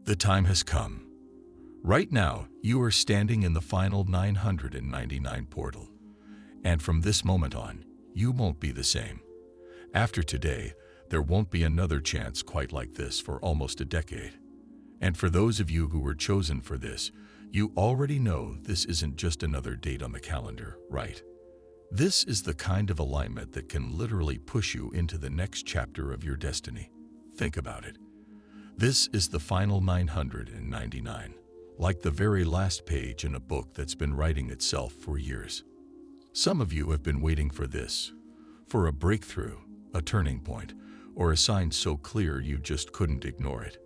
The time has come. Right now, you are standing in the final 999 portal. And from this moment on, you won't be the same. After today, there won't be another chance quite like this for almost a decade. And for those of you who were chosen for this, you already know this isn't just another date on the calendar, right? This is the kind of alignment that can literally push you into the next chapter of your destiny. Think about it. This is the final 999, like the very last page in a book that's been writing itself for years. Some of you have been waiting for this, for a breakthrough, a turning point, or a sign so clear you just couldn't ignore it.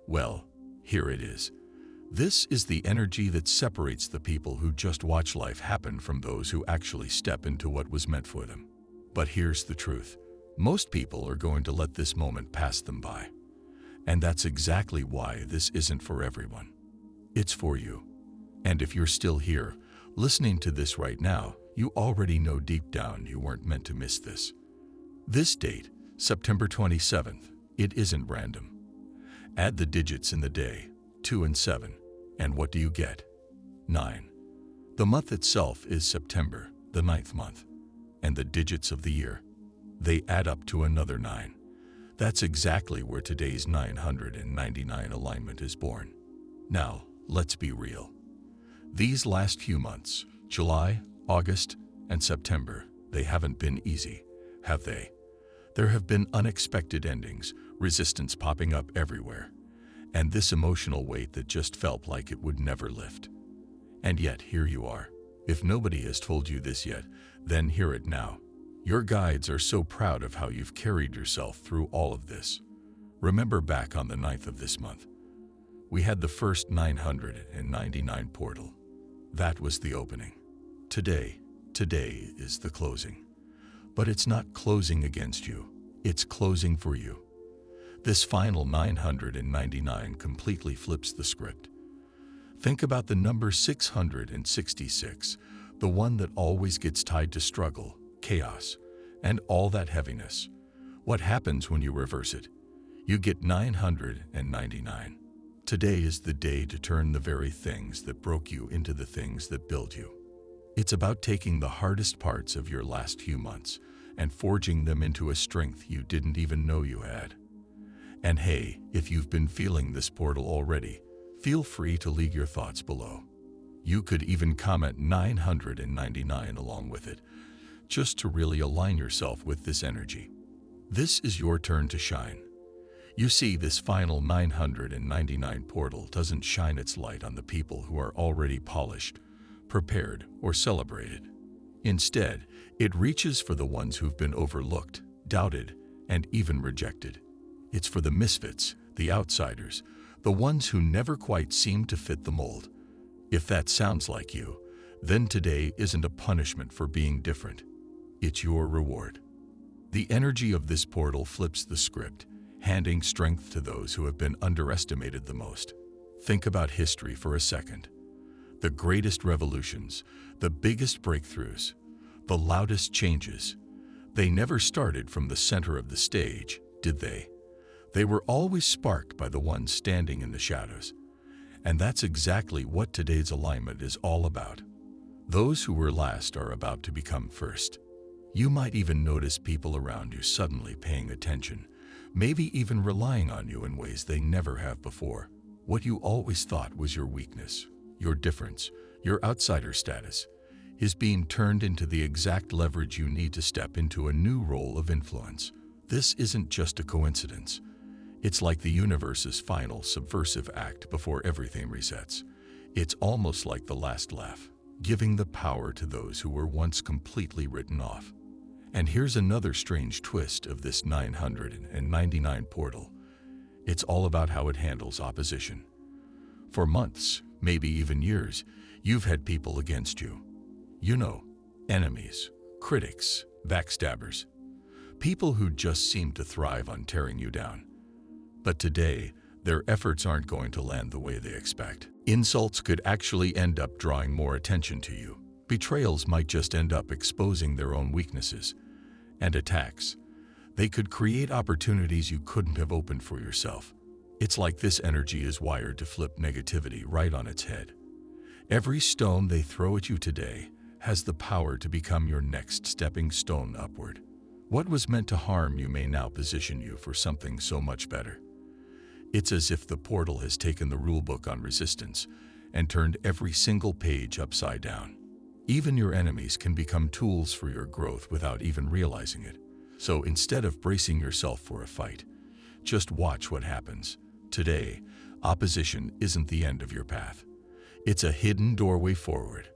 Well, here it is. This is the energy that separates the people who just watch life happen from those who actually step into what was meant for them. But here's the truth. Most people are going to let this moment pass them by. And that's exactly why this isn't for everyone. It's for you. And if you're still here, listening to this right now, you already know deep down you weren't meant to miss this. This date, September 27th, it isn't random. Add the digits in the day, 2 and 7, and what do you get? 9. The month itself is September, the 9th month, and the digits of the year, they add up to another 9. That's exactly where today's 999 alignment is born. Now, let's be real. These last few months, July, August, and September, they haven't been easy, have they? There have been unexpected endings, resistance popping up everywhere, and this emotional weight that just felt like it would never lift. And yet, here you are. If nobody has told you this yet, then hear it now. Your guides are so proud of how you've carried yourself through all of this. Remember back on the 9th of this month. We had the first 999 portal. That was the opening. Today is the closing. But it's not closing against you, it's closing for you. This final 999 completely flips the script. Think about the number 666, the one that always gets tied to struggle, chaos, and all that heaviness. What happens when you reverse it? You get 999. Today is the day to turn the very things that broke you into the things that build you. It's about taking the hardest parts of your last few months and forging them into a strength you didn't even know you had. And hey, if you've been feeling this portal already, feel free to leave your thoughts below. You could even comment 999 along with it, just to really align yourself with this energy. This is your turn to shine. You see, this final 999 portal doesn't shine its light on the people who are already polished, prepared, or celebrated. Instead, it reaches for the ones who've been overlooked, doubted, and even rejected. It's for the misfits, the outsiders, the ones who never quite seem to fit the mold. If that sounds like you, then today isn't a punishment for being different. It's your reward. The energy of this portal flips the script, handing strength to those who have been underestimated the most. Think about history for a second. The greatest revolutions, the biggest breakthroughs, the loudest changes, they never started from the center of the stage, did they? They were always sparked by the ones standing in the shadows. And that's exactly what today's alignment is all about. Those who were last are about to become first. You might even notice people around you suddenly paying attention, maybe even relying on you in ways they never have before. What you always thought was your weakness, your difference, your outsider status, is being turned into the exact leverage you need to step into a new role of influence. This isn't just a coincidence. It's like the universe's final subversive act before everything resets. It's almost like the last laugh, giving the power to those who were once completely written off. And here's another strange twist of this 999 portal. It's all about how it handles opposition. For months, maybe even years, you've had people against you. You know, enemies, critics, backstabbers, people who just seem to thrive on tearing you down. But today, their efforts aren't going to land the way they expect. Insults could actually end up drawing more attention to you. Betrayals might just end up exposing their own weaknesses. And attacks, they could create opportunities you couldn't have opened for yourself. It's like this energy is wired to flip negativity right on its head. Every stone they throw at you today has the power to become your next stepping stone upward. What was meant to harm you may now position you for something so much better. It's as if the portal has taken the rulebook on resistance and turned every single page upside down. Even your enemies can become tools for your growth without even realizing it. So instead of bracing yourself for a fight, just watch what happens. Today, opposition isn't the end of your path. It's a hidden doorway forward.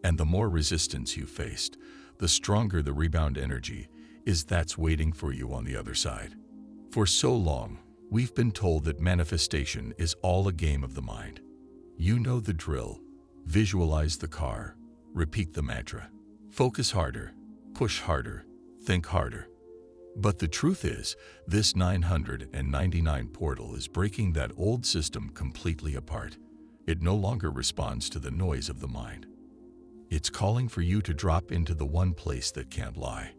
And the more resistance you faced, the stronger the rebound energy is that's waiting for you on the other side. For so long, we've been told that manifestation is all a game of the mind. You know the drill. Visualize the car, repeat the mantra, focus harder, push harder, think harder. But the truth is, this 999 portal is breaking that old system completely apart. It no longer responds to the noise of the mind. It's calling for you to drop into the one place that can't lie,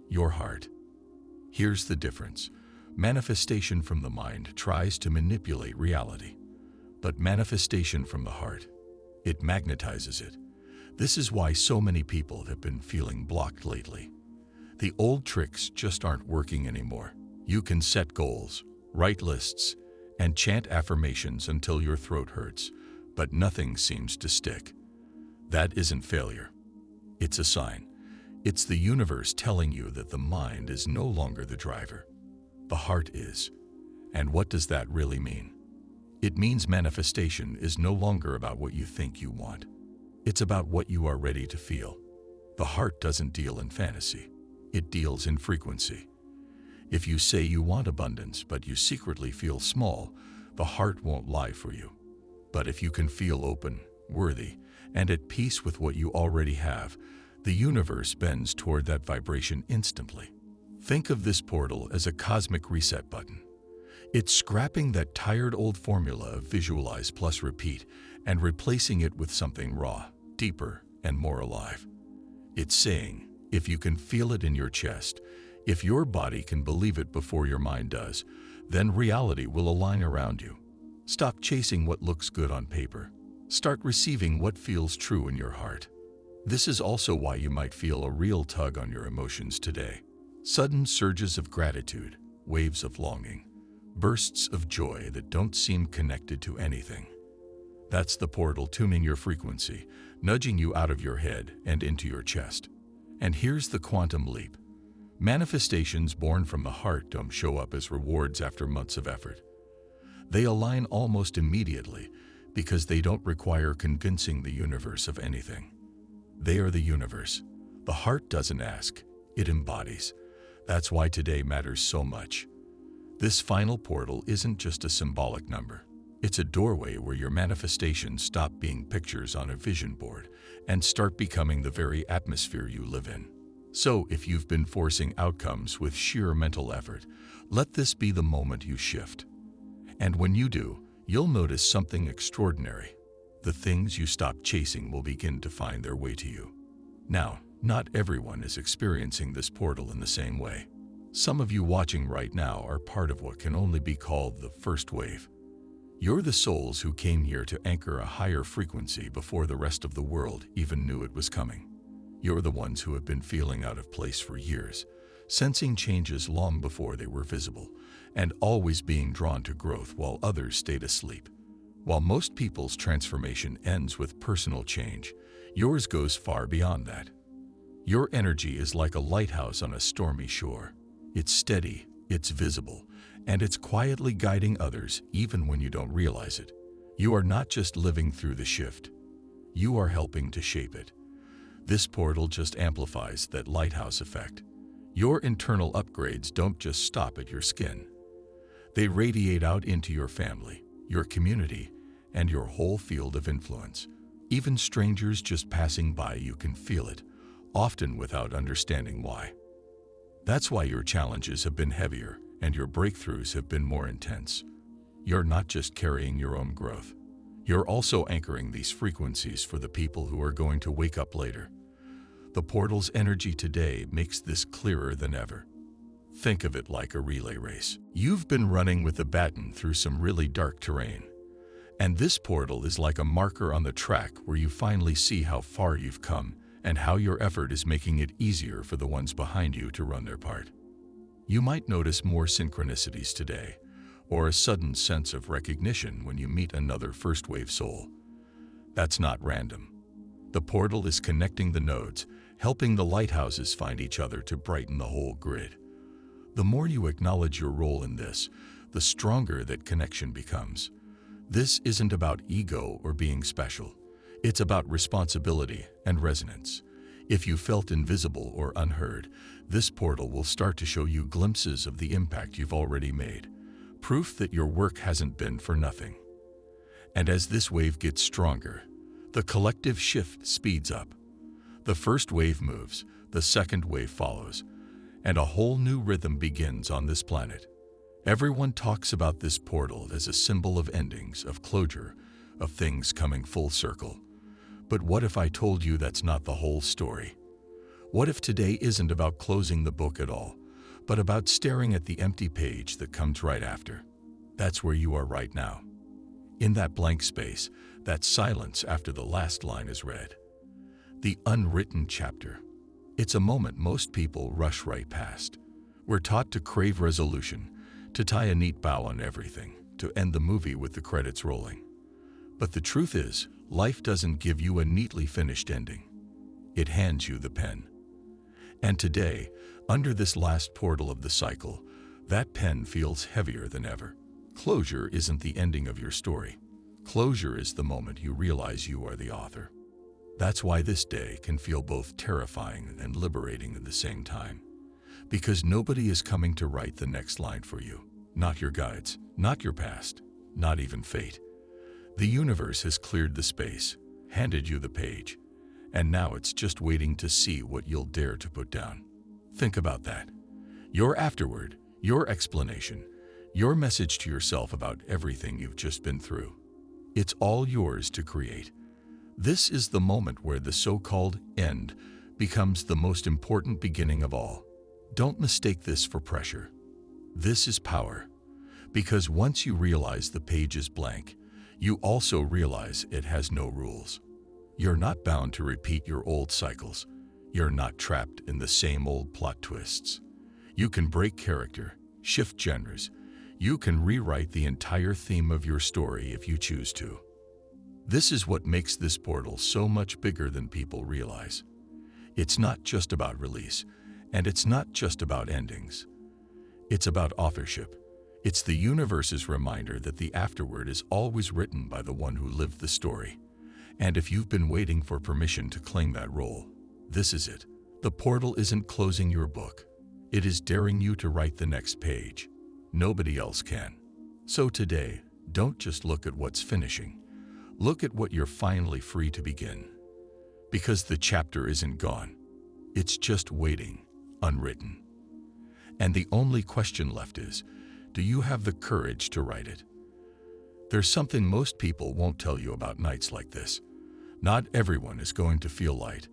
your heart. Here's the difference. Manifestation from the mind tries to manipulate reality, but manifestation from the heart, it magnetizes it. This is why so many people have been feeling blocked lately. The old tricks just aren't working anymore. You can set goals, write lists, and chant affirmations until your throat hurts, but nothing seems to stick. That isn't failure. It's a sign. It's the universe telling you that the mind is no longer the driver. The heart is. And what does that really mean? It means manifestation is no longer about what you think you want. It's about what you are ready to feel. The heart doesn't deal in fantasy. It deals in frequency. If you say you want abundance, but you secretly feel small, the heart won't lie for you. But if you can feel open, worthy, and at peace with what you already have, the universe bends toward that vibration instantly. Think of this portal as a cosmic reset button. It's scrapping that tired old formula of visualize plus repeat and replacing it with something raw, deeper, and more alive. It's saying, if you can feel it in your chest, if your body can believe it before your mind does, then reality will align around you. Stop chasing what looks good on paper. Start receiving what feels true in your heart. This is also why you might feel a real tug on your emotions today. Sudden surges of gratitude, waves of longing, bursts of joy that don't seem connected to anything. That's the portal tuning your frequency, nudging you out of your head and into your chest. And here's the quantum leap. Manifestations born from the heart don't show up as rewards after months of effort. They align almost immediately because they don't require convincing the universe of anything. They are the universe. The heart doesn't ask, it embodies. That's why today matters so much. This final portal isn't just a symbolic number. It's a doorway where your manifestations stop being pictures on a vision board and start becoming the very atmosphere you live in. So if you've been forcing outcomes with sheer mental effort, let this be the moment you shift. And when you do, you'll notice something extraordinary. The things you stopped chasing will begin to find their way to you. Now, not everyone is experiencing this portal in the same way. Some of you watching right now are part of what can only be called the first wave. You're the souls who came here to anchor a higher frequency before the rest of the world even knew it was coming. You're the ones who have been feeling out of place for years, sensing changes long before they were visible, and always being drawn to growth while others stayed asleep. While most people's transformation ends with personal change, yours goes far beyond that. Your energy is like a lighthouse on a stormy shore. It's steady, it's visible, and it's quietly guiding others even when you don't realize it. You are not just living through the shift. You are helping to shape it. This portal just amplifies that lighthouse effect. Your internal upgrades don't just stop at your skin. They radiate out into your family, your community, and your whole field of influence. Even strangers just passing by you can feel it, often without understanding why. That's why your challenges have been heavier and your breakthroughs have been more intense. You're not just carrying your own growth. You're also anchoring these frequencies for the people who are going to wake up later. The portal's energy today makes this clearer than ever. Think of it like a relay race. You've been running with a baton through some really dark terrain, and this portal is like a marker on the track where you finally see how far you've come and how your effort is making it easier for the ones behind you to run their part. You might notice more synchronicities today, or a sudden sense of recognition when you meet another first-wave soul. That's not random. The portal is connecting the nodes, helping the lighthouses find each other to brighten the whole grid. The more you acknowledge your role in this, the stronger that connection becomes. This isn't about ego or being special. It's about responsibility and resonance. If you felt invisible or unheard, this portal will start to show you glimpses of the impact you've already made, proof that your work hasn't been for nothing. And as this wave gets stronger, the collective shift speeds up. The first wave moves, the second wave follows, and a whole new rhythm begins on this planet. Everyone talks about this portal as a symbol of endings, of closure, of things coming full circle. But what if I told you that's not the whole story? What if today isn't about closing the book at all, but about staring at the empty page that comes right after? That's where you are right now. In that blank space, that silence after the last line is read. The unwritten chapter. It's a moment most people rush right past. We're taught to crave resolution, to tie a neat bow on everything, to end the movie with the credits rolling. But the truth is, life doesn't give you a neatly finished ending. It hands you the pen. And today, under this last portal of the cycle, that pen feels heavier than ever. Closure isn't the ending of your story. Closure is the moment you realize you are the author. That's why this day can feel both terrifying and liberating at the same time. Because nobody is coming to write the next line for you. Not your guides, not your past, not even fate. The universe has cleared the space, handed you the page, and now it's just waiting to see what you'll dare to put down. Think about that. Your afterword, your explanation, your message to yourself about everything you've just been through. It's all yours to create. This is the moment where the so-called end becomes the most important beginning of all. Don't mistake this for pressure. This is power. Because once you realize the page is blank, you also realize it has no rules. You're not bound to repeat your old cycles. You're not trapped in the same old plot twists. You can break character, shift genres. You can rewrite the entire theme of your story if you choose to. This is what makes this portal so much bigger than people realize. It's not just about release, and it's not just about endings. It's about authorship. It's the universe's reminder that the afterword is always written by the one who lived the story. And if you've been waiting for permission to claim that role, this is it. The portal isn't closing your book. It is daring you to write the next page. Nobody else can. So today, don't just look at what's finishing. Look at what you're finally free to begin. Because the chapter isn't gone. It's just waiting, unwritten. And the only question left is, do you have the courage to write it? There's something most people won't tell you about nights like this. Not everyone is going to feel light.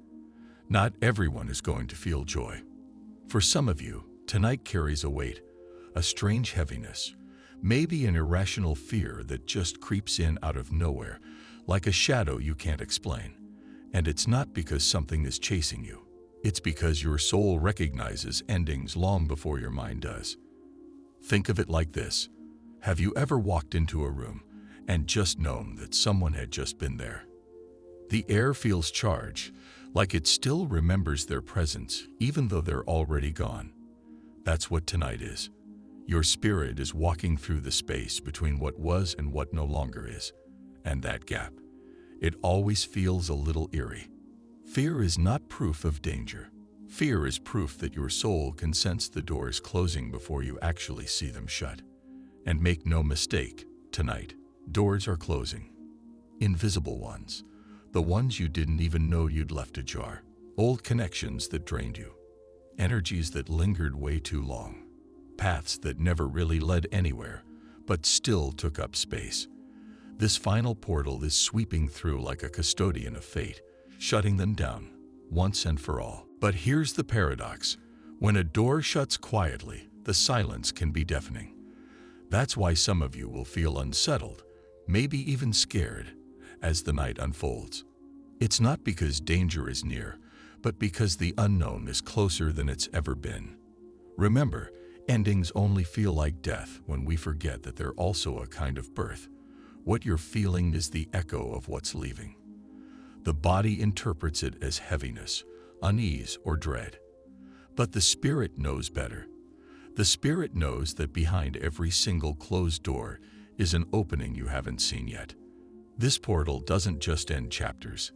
Not everyone is going to feel joy. For some of you, tonight carries a weight, a strange heaviness, maybe an irrational fear that just creeps in out of nowhere, like a shadow you can't explain. And it's not because something is chasing you. It's because your soul recognizes endings long before your mind does. Think of it like this. Have you ever walked into a room and just known that someone had just been there? The air feels charged, like it still remembers their presence, even though they're already gone. That's what tonight is. Your spirit is walking through the space between what was and what no longer is. And that gap, it always feels a little eerie. Fear is not proof of danger. Fear is proof that your soul can sense the doors closing before you actually see them shut. And make no mistake, tonight, doors are closing. Invisible ones. The ones you didn't even know you'd left ajar. Old connections that drained you. Energies that lingered way too long. Paths that never really led anywhere, but still took up space. This final portal is sweeping through like a custodian of fate, shutting them down, once and for all. But here's the paradox. When a door shuts quietly, the silence can be deafening. That's why some of you will feel unsettled, maybe even scared, as the night unfolds. It's not because danger is near, but because the unknown is closer than it's ever been. Remember, endings only feel like death when we forget that they're also a kind of birth. What you're feeling is the echo of what's leaving. The body interprets it as heaviness, unease, or dread. But the spirit knows better. The spirit knows that behind every single closed door is an opening you haven't seen yet. This portal doesn't just end chapters.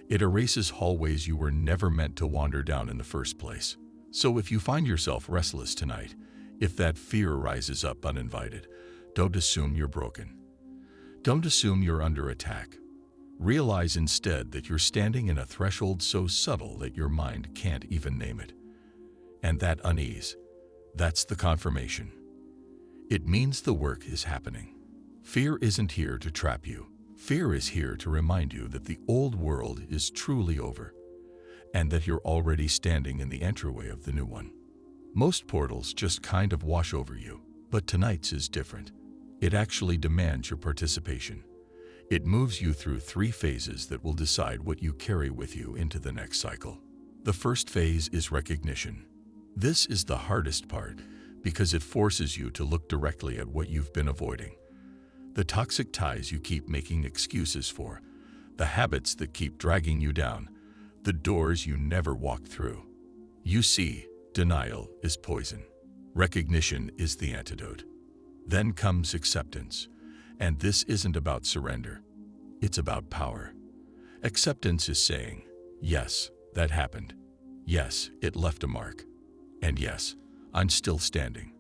It erases hallways you were never meant to wander down in the first place. So if you find yourself restless tonight, if that fear rises up uninvited, don't assume you're broken. Don't assume you're under attack. Realize instead that you're standing in a threshold so subtle that your mind can't even name it. And that unease, that's the confirmation. It means the work is happening. Fear isn't here to trap you. Fear is here to remind you that the old world is truly over, and that you're already standing in the entryway of the new one. Most portals just kind of wash over you, but tonight's is different. It actually demands your participation. It moves you through 3 phases that will decide what you carry with you into the next cycle. The first phase is recognition. This is the hardest part because it forces you to look directly at what you've been avoiding. The toxic ties you keep making excuses for, the habits that keep dragging you down, the doors you never walked through. You see, denial is poison. Recognition is the antidote. Then comes acceptance. And this isn't about surrender. It's about power. Acceptance is saying, yes, that happened. Yes, it left a mark. And yes, I'm still standing.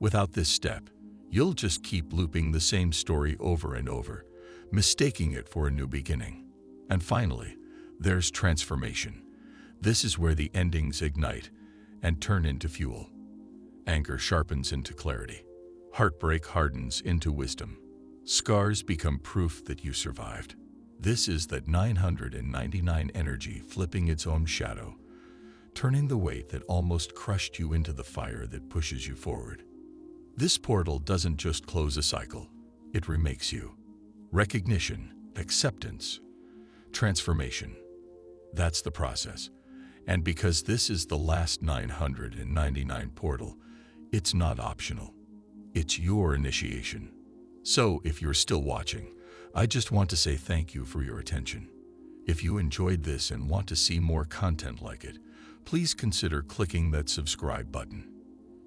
Without this step, you'll just keep looping the same story over and over, mistaking it for a new beginning. And finally, there's transformation. This is where the endings ignite and turn into fuel. Anger sharpens into clarity. Heartbreak hardens into wisdom. Scars become proof that you survived. This is that 999 energy flipping its own shadow, turning the weight that almost crushed you into the fire that pushes you forward. This portal doesn't just close a cycle, it remakes you. Recognition, acceptance, transformation. That's the process. And because this is the last 999 portal, it's not optional. It's your initiation. So if you're still watching, I just want to say thank you for your attention. If you enjoyed this and want to see more content like it, please consider clicking that subscribe button.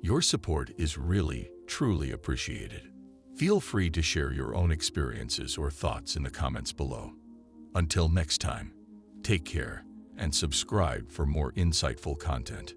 Your support is really, truly appreciated. Feel free to share your own experiences or thoughts in the comments below. Until next time, take care and subscribe for more insightful content.